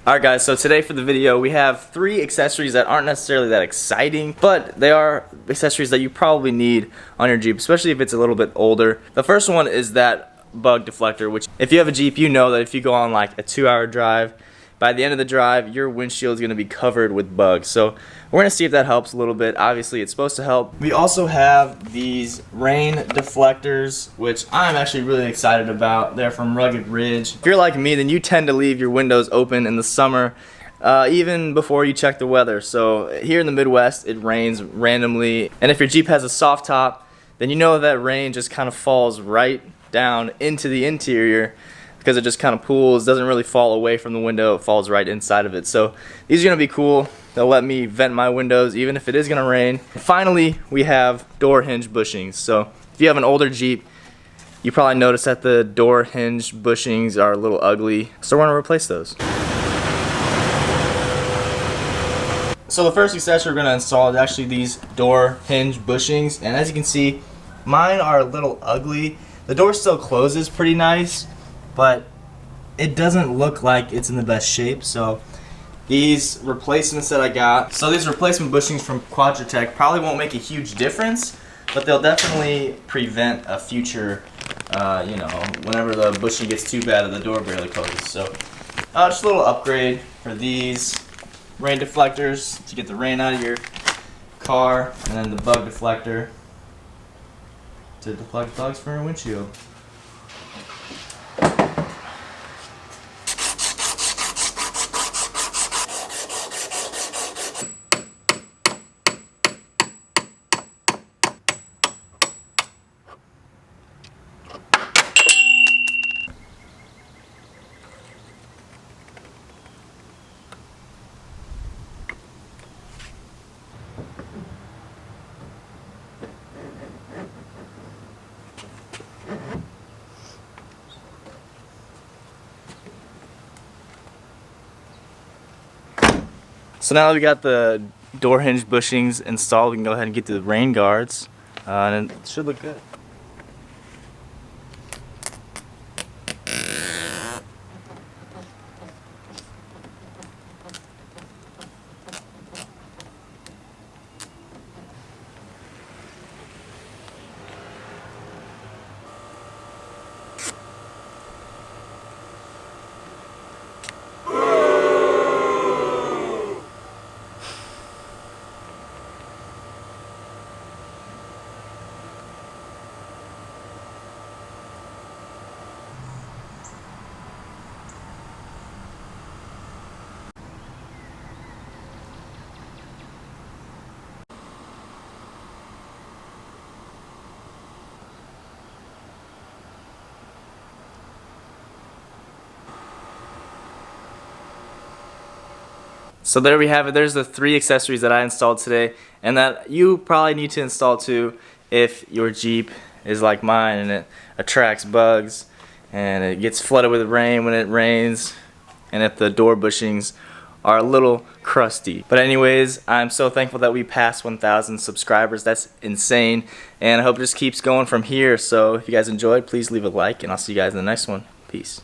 Alright guys, so today for the video we have 3 accessories that aren't necessarily that exciting, but they are accessories that you probably need on your Jeep, especially if it's a little bit older. The first one is that bug deflector, which if you have a Jeep, you know that if you go on like a 2-hour drive, by the end of the drive your windshield is going to be covered with bugs. So we're going to see if that helps a little bit. Obviously it's supposed to help. We also have these rain deflectors, which I'm actually really excited about. They're from Rugged Ridge. If you're like me, then you tend to leave your windows open in the summer, even before you check the weather. So here in the Midwest it rains randomly, and if your Jeep has a soft top, then you know that rain just kind of falls right down into the interior, because it just kind of pools, doesn't really fall away from the window, it falls right inside of it. So these are going to be cool. They'll let me vent my windows even if it is going to rain. Finally, we have door hinge bushings. So if you have an older Jeep, you probably noticed that the door hinge bushings are a little ugly. So we're going to replace those. So the first accessory we're going to install is actually these door hinge bushings. And as you can see, mine are a little ugly. The door still closes pretty nice, but it doesn't look like it's in the best shape. So these replacements that I got, so these replacement bushings from Quadratec probably won't make a huge difference, but they'll definitely prevent a future, whenever the bushing gets too bad that the door barely closes. So just a little upgrade for these rain deflectors to get the rain out of your car, and then the bug deflector to deflect bugs from your windshield. So now that we got the door hinge bushings installed, we can go ahead and get to the rain guards, and it should look good. So there we have it. There's the 3 accessories that I installed today, and that you probably need to install too if your Jeep is like mine and it attracts bugs and it gets flooded with rain when it rains, and if the door bushings are a little crusty. But anyways, I'm so thankful that we passed 1,000 subscribers. That's insane, and I hope it just keeps going from here. So if you guys enjoyed, please leave a like, and I'll see you guys in the next one. Peace.